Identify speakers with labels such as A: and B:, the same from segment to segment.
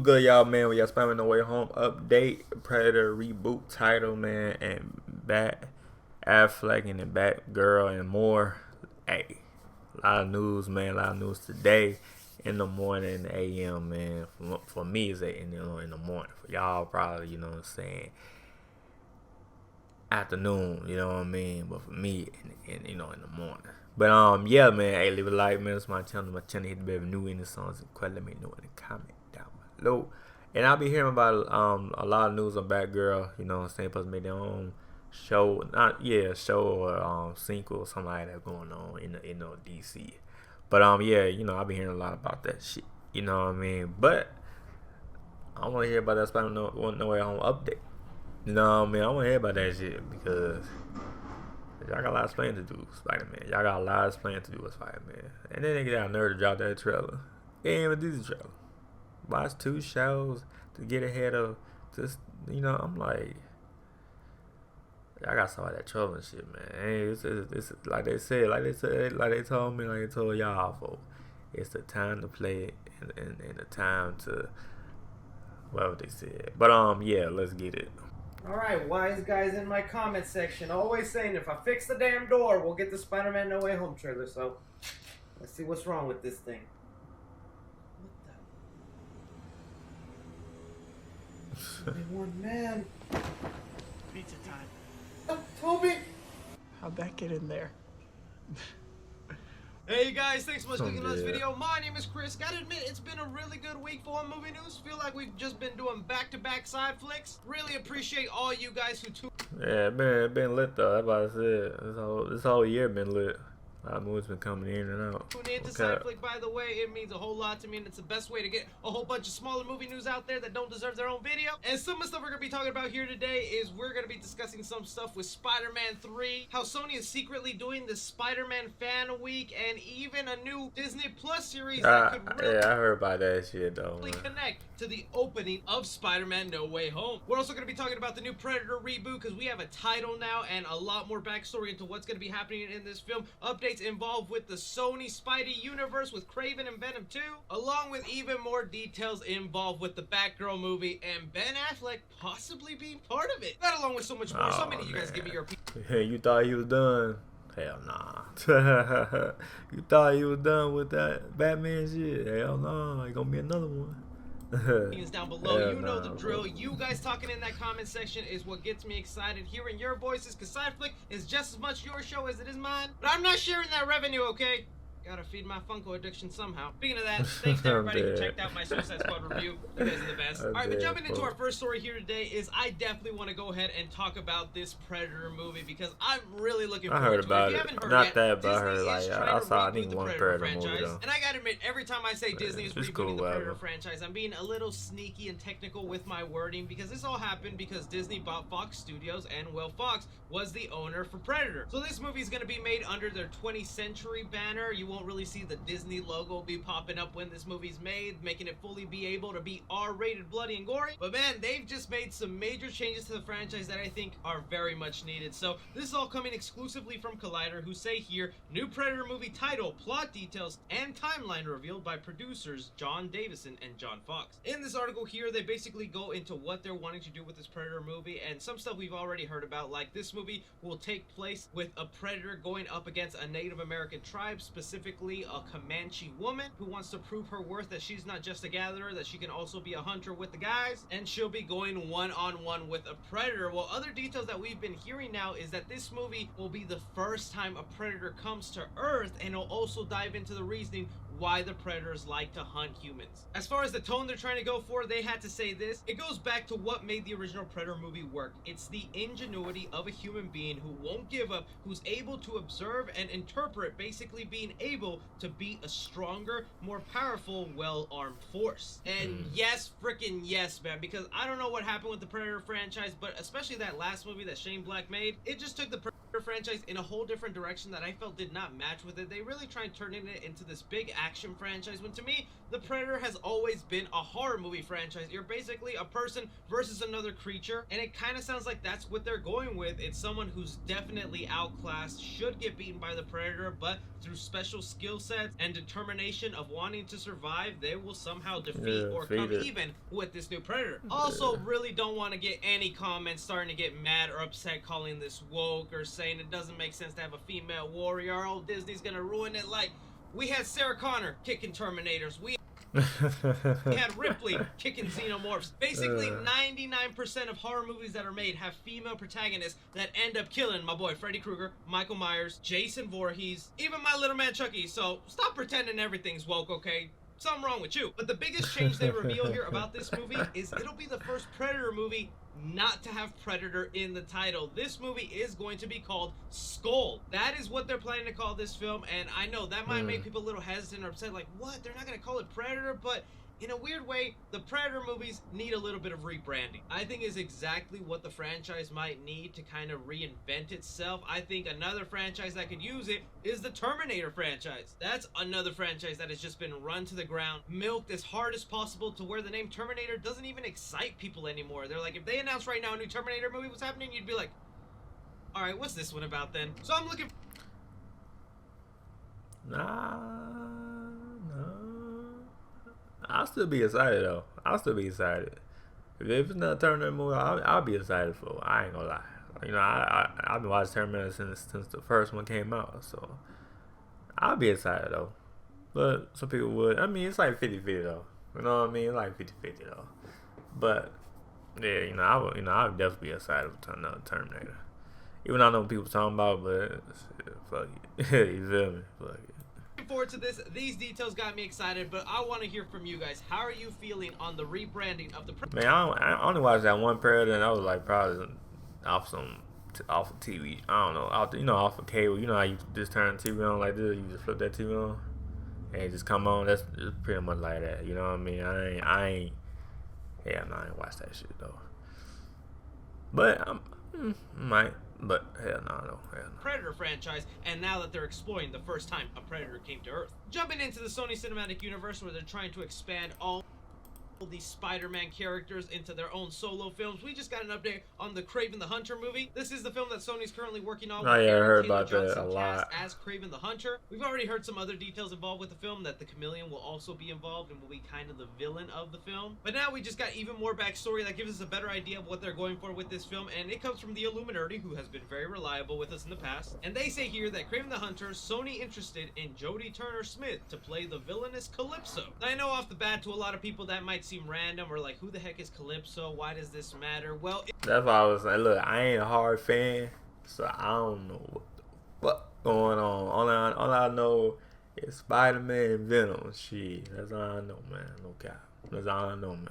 A: good, y'all, man? We got Spider-Man No Way Home update, Predator reboot title, man, and Batfleck and the Batgirl and more. Hey, a lot of news, man. A lot of news today in the morning, a.m., man. For me, it's in the morning. For y'all, probably, you know what I'm saying, afternoon, you know what I mean. But for me, in the morning. But yeah, man. Hey, leave a like, man. It's my channel. Hit the bell new in the songs and quite let me know in the comment down below. And I'll be hearing about a lot of news on Batgirl. You know what I'm saying? Supposed to make their own show, show or sequel or something like that going on in DC. But yeah, you know, I've been hearing a lot about that shit. You know what I mean? But I want to hear about that Spider-Man No Way Home update. You know what I mean? I want to hear about that shit because y'all got a lot of explaining to do, Spider-Man. Y'all got a lot of explaining to do with Spider-Man. And then they get out nerve to drop that trailer. They ain't even do the trailer. Watch 2 shows to get ahead of just, you know, I'm like, I got some of that trailer and shit, man. Hey, it's like they said, like they told me, like they told y'all, folks. It's the time to play it and the time to whatever they said. But yeah, let's get it.
B: Alright, wise guys in my comment section always saying if I fix the damn door, we'll get the Spider-Man No Way Home trailer. So let's see what's wrong with this thing. What the? One man.
C: Pizza time.
B: Toby!
C: How'd that get in there?
B: Hey guys, thanks so much for clicking on this video. My name is Chris. Gotta admit, it's been a really good week for movie news. Feel like we've just been doing back-to-back side flicks. Really appreciate all you guys who tuned.
A: Yeah, man, it been lit though. That's what I said. This whole year been lit. A lot of movies been coming in and out.
B: Tune in to Side Flick, by the way. It means a whole lot to me, and it's the best way to get a whole bunch of smaller movie news out there that don't deserve their own video. And some of the stuff we're going to be talking about here today is we're going to be discussing some stuff with Spider-Man 3, how Sony is secretly doing the Spider-Man Fan Week, and even a new Disney Plus series that could really
A: I heard about that shit, though.
B: Connect to the opening of Spider-Man No Way Home. We're also going to be talking about the new Predator reboot because we have a title now and a lot more backstory into what's going to be happening in this film. Updates involved with the Sony Spidey universe with Kraven and Venom 2, along with even more details involved with the Batgirl movie and Ben Affleck possibly being part of it. That along with so much more. So many of you guys give me your
A: Hey, you thought he was done? Hell nah. You thought he was done with that Batman shit? Hell no. It's gonna be another one.
B: Opinions down below. You know the drill. You guys talking in that comment section is what gets me excited. Hearing your voices, because Side Flick is just as much your show as it is mine. But I'm not sharing that revenue, okay? Gotta feed my Funko addiction somehow. Speaking of that, thanks to everybody who checked out my Suicide Squad review. You guys are the best. Alright, but jumping into our first story here today is I definitely want to go ahead and talk about this Predator movie because I'm really looking forward to it.
A: I heard about it. Not that, but I heard like I saw I need one Predator movie though.
B: And I gotta admit, every time I say Disney is rebooting the Predator franchise, I'm being a little sneaky and technical with my wording because this all happened because Disney bought Fox Studios and, well, Fox was the owner for Predator. So this movie is going to be made under their 20th Century banner. You won't really see the Disney logo be popping up when this movie's made, making it fully be able to be R-rated, bloody, and gory. But man, they've just made some major changes to the franchise that I think are very much needed. So this is all coming exclusively from Collider, who say here, new Predator movie title, plot details, and timeline revealed by producers John Davison and John Fox. In this article here, they basically go into what they're wanting to do with this Predator movie, and some stuff we've already heard about, like this movie will take place with a Predator going up against a Native American tribe, specifically a Comanche woman who wants to prove her worth, that she's not just a gatherer, that she can also be a hunter with the guys, and she'll be going one-on-one with a Predator. Well, other details that we've been hearing now is that this movie will be the first time a Predator comes to Earth, and it'll also dive into the reasoning why the Predators like to hunt humans. As far as the tone they're trying to go for, they had to say this. It goes back to what made the original Predator movie work. It's the ingenuity of a human being who won't give up, who's able to observe and interpret, basically being able to be a stronger, more powerful, well-armed force. And yes, freaking yes, man, because I don't know what happened with the Predator franchise, but especially that last movie that Shane Black made, it just took the franchise in a whole different direction that I felt did not match with it. They really tried turning it into this big action franchise, when to me, the Predator has always been a horror movie franchise. You're basically a person versus another creature, and it kind of sounds like that's what they're going with. It's someone who's definitely outclassed, should get beaten by the Predator, but through special skill sets and determination of wanting to survive, they will somehow defeat or come even with this new Predator. Also, really don't want to get any comments starting to get mad or upset calling this woke or saying it doesn't make sense to have a female warrior. Oh, Disney's gonna ruin it. Like, we had Sarah Connor kicking Terminators. We had Ripley kicking xenomorphs. Basically, 99% of horror movies that are made have female protagonists that end up killing my boy Freddy Krueger, Michael Myers, Jason Voorhees, even my little man Chucky. So stop pretending everything's woke, okay? Something wrong with you. But the biggest change they reveal here about this movie is it'll be the first Predator movie not to have Predator in the title. This movie is going to be called Skull. That is what they're planning to call this film, and I know that might make people a little hesitant or upset, like, what? They're not going to call it Predator? But in a weird way, the Predator movies need a little bit of rebranding. I think is exactly what the franchise might need to kind of reinvent itself. I think another franchise that could use it is the Terminator franchise. That's another franchise that has just been run to the ground, milked as hard as possible to where the name Terminator doesn't even excite people anymore. They're like, if they announced right now a new Terminator movie was happening, you'd be like, all right, what's this one about then? So I'm looking...
A: I'll still be excited though. I'll still be excited. If it's not a Terminator movie, I'll be excited for it. I ain't gonna lie. You know, I've been watching Terminator since the first one came out, so I'll be excited though. But some people would. I mean, it's like 50-50 though. You know what I mean? It's like 50-50 though. But yeah, you know, I would definitely be excited for another Terminator. Even though I know what people talking about, but fuck it. You feel me? Fuck it.
B: Looking forward to this. These details got me excited, but I want to hear from you guys. How are you feeling on the rebranding of the
A: Man, I only watched that one Predator, and I was like probably off of TV. I don't know, off of cable. You know how you just turn the TV on like this, you just flip that TV on and it just come on. That's pretty much like that. You know what I mean? I ain't watched that shit though. But might. But hell no.
B: Predator franchise, and now that they're exploring the first time a Predator came to Earth. Jumping into the Sony Cinematic Universe, where they're trying to expand all these Spider-Man characters into their own solo films. We just got an update on the Kraven the Hunter movie. This is the film that Sony's currently working on.
A: Oh yeah, I heard about that a lot.
B: As Kraven the Hunter. We've already heard some other details involved with the film, that the Chameleon will also be involved and will be kind of the villain of the film. But now we just got even more backstory that gives us a better idea of what they're going for with this film, and it comes from the Illuminati, who has been very reliable with us in the past. And they say here that Kraven the Hunter, Sony interested in Jodie Turner-Smith to play the villainous Calypso. Now, I know off the bat to a lot of people that might seem random, or like, who the heck is Calypso? Why does this matter? Well,
A: that's why I was like, look, I ain't a hard fan, so I don't know what the fuck going on. All I know is Spider-Man and Venom. Shit, that's all I know, man. No cap. That's all I know, man.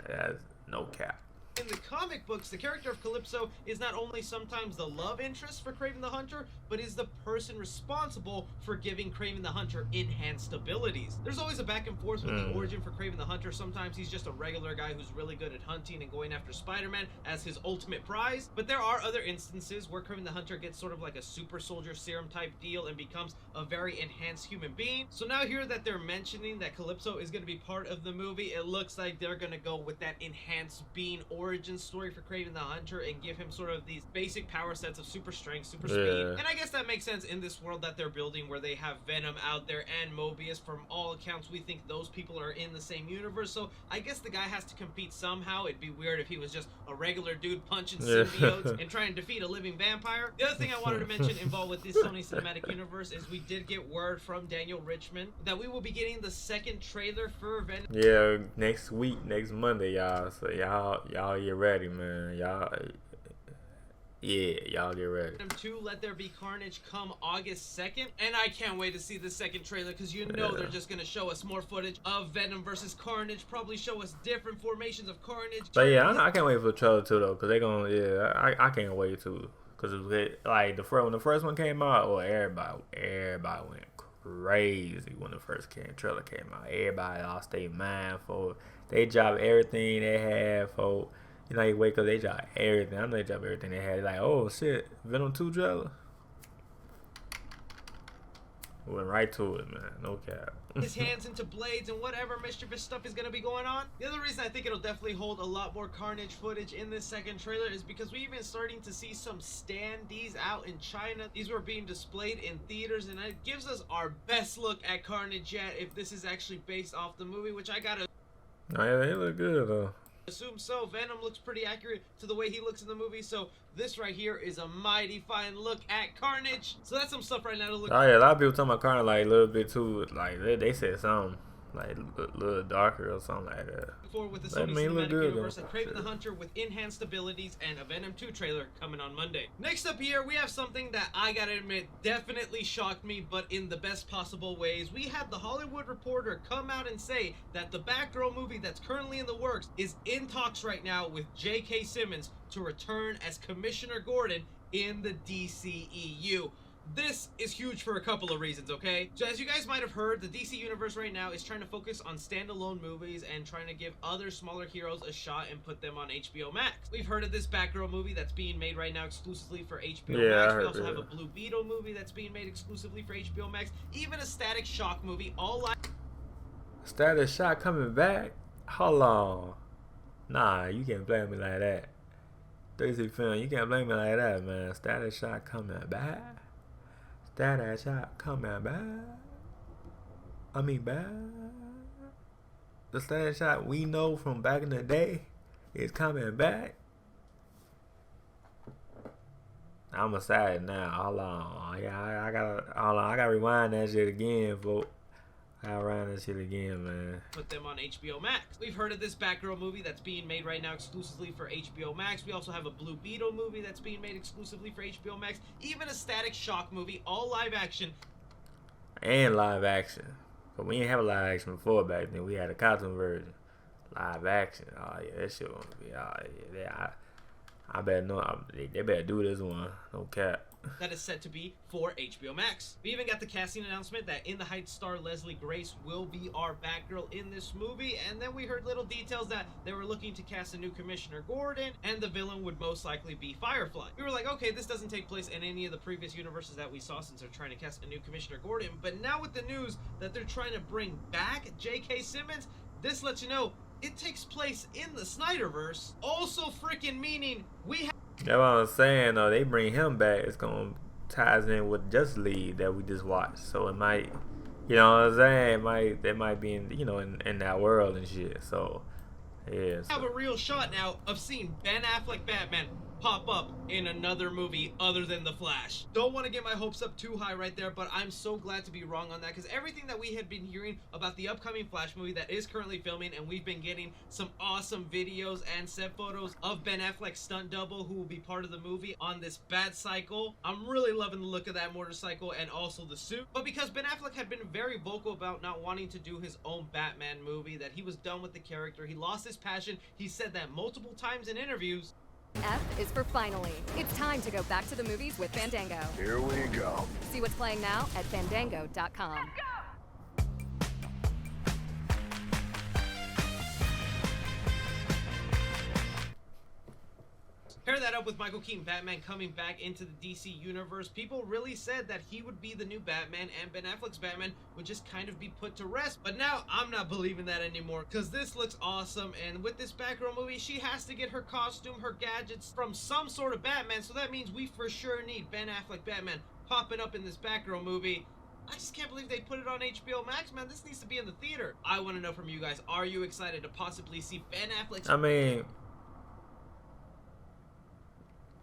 A: That's no cap.
B: In the comic books, the character of Calypso is not only sometimes the love interest for Kraven the Hunter, but is the person responsible for giving Kraven the Hunter enhanced abilities. There's always a back and forth with the origin for Kraven the Hunter. Sometimes he's just a regular guy who's really good at hunting and going after Spider-Man as his ultimate prize. But there are other instances where Kraven the Hunter gets sort of like a super soldier serum type deal and becomes a very enhanced human being. So now here that they're mentioning that Calypso is going to be part of the movie, it looks like they're going to go with that enhanced being origin story for Kraven the Hunter and give him sort of these basic power sets of super strength, super speed. And I guess that makes sense in this world that they're building, where they have Venom out there and Mobius. From all accounts, we think those people are in the same universe, so I guess the guy has to compete somehow. It'd be weird if he was just a regular dude punching symbiotes and trying to defeat a living vampire. The other thing I wanted to mention involved with this Sony Cinematic Universe is we did get word from Daniel Richmond that we will be getting the second trailer for Venom.
A: Yeah, next week, next Monday, y'all. So y'all get ready, man. Y'all get ready.
B: Venom 2, Let There Be Carnage, come August 2nd, and I can't wait to see the second trailer, because you know they're just gonna show us more footage of Venom versus Carnage, probably show us different formations of Carnage.
A: But yeah, I can't wait for the trailer too though, because they're gonna I can't wait too, because like when the first one came out, everybody went crazy when the first trailer came out. Everybody lost their mind for it. They dropped everything they had for, You know, you wake up, they drop everything. I know they drop everything they had. Like, oh shit, Venom 2 trailer. Went right to it, man. No cap.
B: His hands into blades and whatever mischievous stuff is going to be going on. The other reason I think it'll definitely hold a lot more Carnage footage in this second trailer is because we've been starting to see some standees out in China. These were being displayed in theaters, and it gives us our best look at Carnage yet if this is actually based off the movie, which I gotta...
A: Oh, yeah, they look good, though.
B: Assume so. Venom looks pretty accurate to the way he looks in the movie, so this right here is a mighty fine look at Carnage. So that's some stuff right now to look.
A: Oh yeah, a lot of people talking about Carnage like a little bit too, like they said something like a little darker or something like that.
B: Forward with the Sony Cinematic Universe and Kraven the Hunter with enhanced abilities and a Venom 2 trailer coming on Monday. Next up here, we have something that I gotta admit definitely shocked me, but in the best possible ways. We had the Hollywood Reporter come out and say that the Batgirl movie that's currently in the works is in talks right now with J.K. Simmons to return as Commissioner Gordon in the DCEU. This is huge for a couple of reasons, okay? So as you guys might have heard, the DC Universe right now is trying to focus on standalone movies and trying to give other smaller heroes a shot and put them on HBO Max. We've heard of this Batgirl movie that's being made right now exclusively for HBO Max. We also have a Blue Beetle movie that's being made exclusively for HBO Max. Even a Static Shock movie, all like...
A: Static Shock coming back? Hold on. Nah, you can't blame me like that. 3C Film, you can't blame me like that, man. Static Shock coming back? Static Shock coming back? I mean back? The Static Shock we know from back in the day is coming back? I'm excited now. Hold on. Yeah, I gotta rewind that shit again, folks. I'll run that shit again, man.
B: Put them on HBO Max. We've heard of this Batgirl movie that's being made right now exclusively for HBO Max. We also have a Blue Beetle movie that's being made exclusively for HBO Max. Even a Static Shock movie, all live action.
A: And live action. But we didn't have a live action before back then. We had a cartoon version. Live action. Oh, yeah, that shit won't be. Oh, yeah. I better know. They better do this one. No cap.
B: That is set to be for HBO Max. We even got the casting announcement that In the Heights star Leslie Grace will be our Batgirl in this movie, and then we heard little details that they were looking to cast a new Commissioner Gordon, and the villain would most likely be Firefly. We were like, okay, this doesn't take place in any of the previous universes that we saw since they're trying to cast a new Commissioner Gordon, but now with the news that they're trying to bring back J.K. Simmons, this lets you know it takes place in the Snyderverse, also freaking meaning we have...
A: That's what I'm saying, though. They bring him back. It's going to ties in with JesserTheLazer that we just watched. So it might, you know what I'm saying? They might be in, you know, in that world and shit. So, yeah.
B: I have a real shot now of seeing Ben Affleck Batman pop up in another movie other than The Flash. Don't want to get my hopes up too high right there, but I'm so glad to be wrong on that, because everything that we had been hearing about the upcoming Flash movie that is currently filming, and we've been getting some awesome videos and set photos of Ben Affleck's stunt double who will be part of the movie on this Bat Cycle. I'm really loving the look of that motorcycle and also the suit. But because Ben Affleck had been very vocal about not wanting to do his own Batman movie, that he was done with the character, he lost his passion, he said that multiple times in interviews.
D: F is for finally. It's time to go back to the movies with Fandango.
E: Here we go.
D: See what's playing now at fandango.com.
B: Pair that up with Michael Keaton Batman coming back into the DC universe. People really said that he would be the new Batman and Ben Affleck's Batman would just kind of be put to rest. But now I'm not believing that anymore, because this looks awesome. And with this Batgirl movie, she has to get her costume, her gadgets from some sort of Batman. So that means we for sure need Ben Affleck Batman popping up in this Batgirl movie. I just can't believe they put it on HBO Max, man. This needs to be in the theater. I want to know from you guys, are you excited to possibly see Ben Affleck's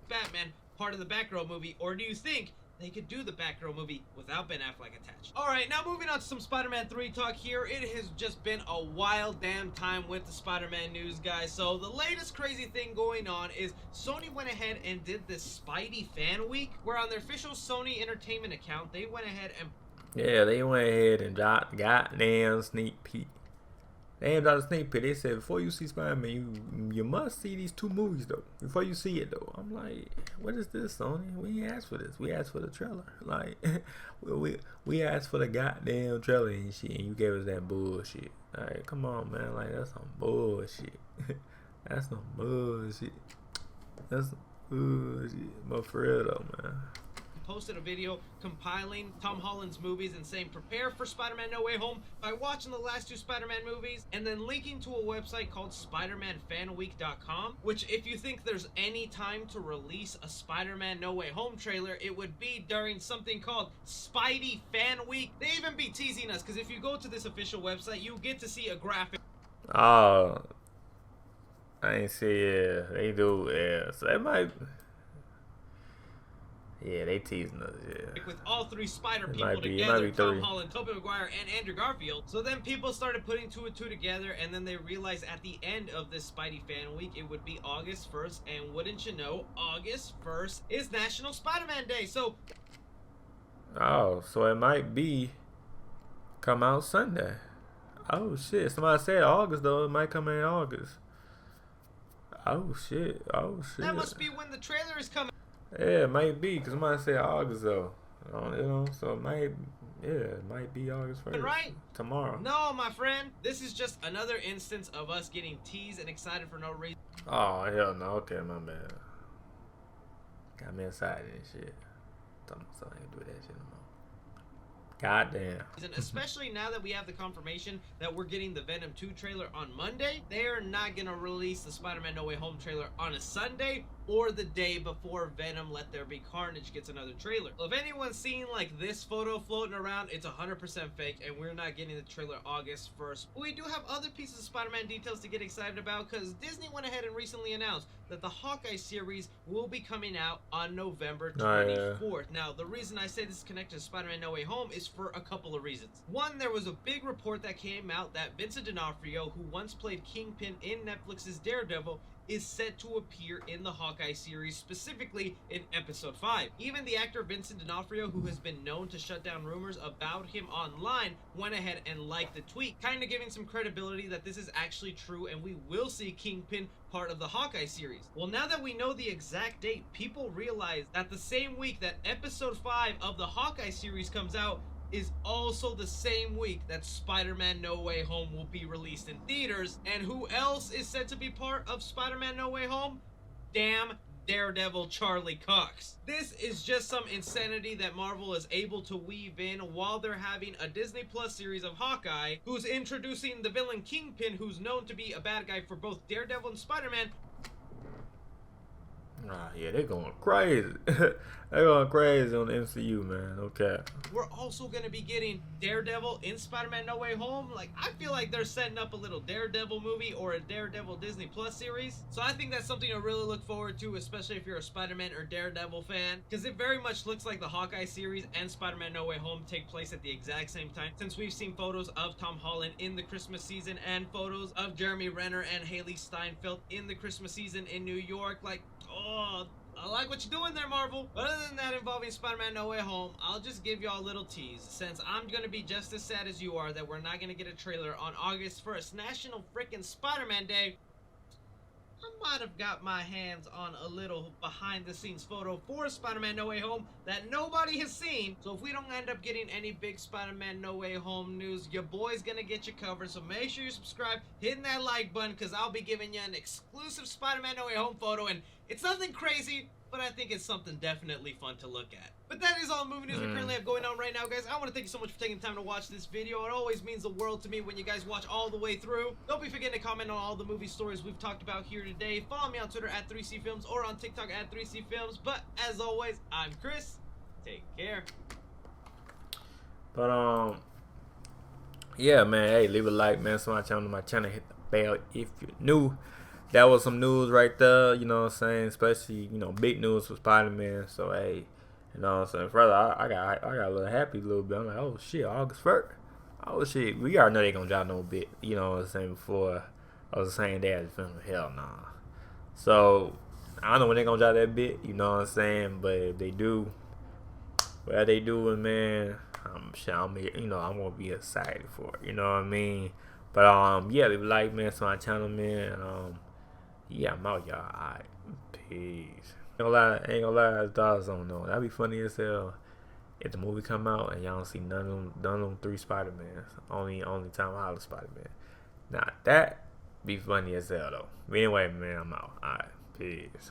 B: Batman part of the Batgirl movie, or do you think they could do the Batgirl movie without Ben Affleck attached? Alright, now moving on to some Spider-Man 3 talk here. It has just been a wild damn time with the Spider-Man news, guys. So the latest crazy thing going on is Sony went ahead and did this Spidey Fan Week, where on their official Sony Entertainment account, they went ahead and...
A: Yeah, they went ahead and dropped the goddamn sneak peek. They ain't got a sneak peek. They said before you see Spider-Man, you must see these 2 movies though. Before you see it though, I'm like, what is this, Sony? We ain't asked for this. We asked for the trailer. Like, we asked for the goddamn trailer and shit, and you gave us that bullshit. Like, come on, man. Like, that's some bullshit. That's some bullshit. That's some bullshit. But for real though, man.
B: Posted a video compiling Tom Holland's movies and saying prepare for Spider-Man No Way Home by watching the last 2 Spider-Man movies, and then linking to a website called SpiderManFanWeek.com, which if you think there's any time to release a Spider-Man No Way Home trailer, it would be during something called Spidey Fan Week. They even be teasing us, because if you go to this official website, you get to see a graphic.
A: Oh, I ain't see, yeah, they do, yeah, so they might... Yeah, they teasing us, yeah.
B: With all 3 Spider people together, Tom Holland, Tobey Maguire, and Andrew Garfield. So then people started putting 2 and 2 together, and then they realized at the end of this Spidey Fan Week, it would be August 1st, and wouldn't you know, August 1st is National Spider-Man Day, so...
A: Oh, so it might be come out Sunday. Oh, shit. Somebody said August, though. It might come in August. Oh, shit. Oh, shit.
B: That must be when the trailer is coming.
A: Yeah, it might be, because somebody said August, though. You know, so it might, yeah, it might be August 1st.
B: Right?
A: Tomorrow.
B: No, my friend. This is just another instance of us getting teased and excited for no reason.
A: Oh, hell no. Okay, my bad. Got me excited and shit. So I ain't do that shit no more. Goddamn.
B: Especially now that we have the confirmation that we're getting the Venom 2 trailer on Monday, they are not going to release the Spider-Man No Way Home trailer on a Sunday or the day before Venom Let There Be Carnage gets another trailer. So if anyone's seen like this photo floating around, it's 100% fake, and we're not getting the trailer August 1st. But we do have other pieces of Spider-Man details to get excited about, because Disney went ahead and recently announced that the Hawkeye series will be coming out on November 24th. Oh, yeah. Now, the reason I say this is connected to Spider-Man No Way Home is for a couple of reasons. One, there was a big report that came out that Vincent D'Onofrio, who once played Kingpin in Netflix's Daredevil, is set to appear in the Hawkeye series, specifically in episode 5. Even the actor Vincent D'Onofrio, who has been known to shut down rumors about him online, went ahead and liked the tweet, kind of giving some credibility that this is actually true and we will see Kingpin part of the Hawkeye series. Well, now that we know the exact date, people realize that the same week that episode 5 of the Hawkeye series comes out is also the same week that Spider-Man No Way Home will be released in theaters. And who else is said to be part of Spider-Man No Way Home? Damn Daredevil Charlie Cox. This is just some insanity that Marvel is able to weave in while they're having a Disney Plus series of Hawkeye, who's introducing the villain Kingpin, who's known to be a bad guy for both Daredevil and Spider-Man.
A: Yeah, they're going crazy. They're going crazy on the MCU, man. Okay.
B: We're also going to be getting Daredevil in Spider-Man No Way Home. Like, I feel like they're setting up a little Daredevil movie or a Daredevil Disney Plus series. So I think that's something to really look forward to, especially if you're a Spider-Man or Daredevil fan, because it very much looks like the Hawkeye series and Spider-Man No Way Home take place at the exact same time, since we've seen photos of Tom Holland in the Christmas season and photos of Jeremy Renner and Haley Steinfeld in the Christmas season in New York. Like, oh, I like what you're doing there, Marvel. But other than that, involving Spider-Man No Way Home, I'll just give y'all a little tease, since I'm going to be just as sad as you are that we're not going to get a trailer on August 1st, National Frickin' Spider-Man Day. I might have got my hands on a little behind-the-scenes photo for Spider-Man No Way Home that nobody has seen. So if we don't end up getting any big Spider-Man No Way Home news, your boy's gonna get you covered. So make sure you subscribe, hitting that like button, because I'll be giving you an exclusive Spider-Man No Way Home photo. And it's nothing crazy, but I think it's something definitely fun to look at. But that is all the movie news we currently have going on right now, guys. I want to thank you so much for taking the time to watch this video. It always means the world to me when you guys watch all the way through. Don't be forgetting to comment on all the movie stories we've talked about here today. Follow me on Twitter at 3CFilms or on TikTok at 3CFilms. But as always, I'm Chris. Take care.
A: But yeah, man. Hey, leave a like, man. Subscribe to my channel. Hit the bell if you're new. That was some news right there. You know what I'm saying? Especially, you know, big news for Spider-Man. So hey. You know what I'm saying? Further, I got a little happy a little bit. I'm like, oh shit, August 1st. Oh shit, we already know they gonna drop no bit. You know what I'm saying? Before I was saying that as film, hell nah. So I don't know when they gonna drop that bit. You know what I'm saying? But if they do, well they doing, man, I'm gonna be excited for it. You know what I mean? But yeah, leave a like, man, to my channel, man. Yeah, I'm out, y'all. Alright, peace. Ain't gonna lie, it's dollars on though. That'd be funny as hell if the movie come out and y'all don't see none of them 3 Spider-Mans. Only Tom Holland Spider-Man. Now that Be funny as hell though. But anyway, man, I'm out. Alright, peace.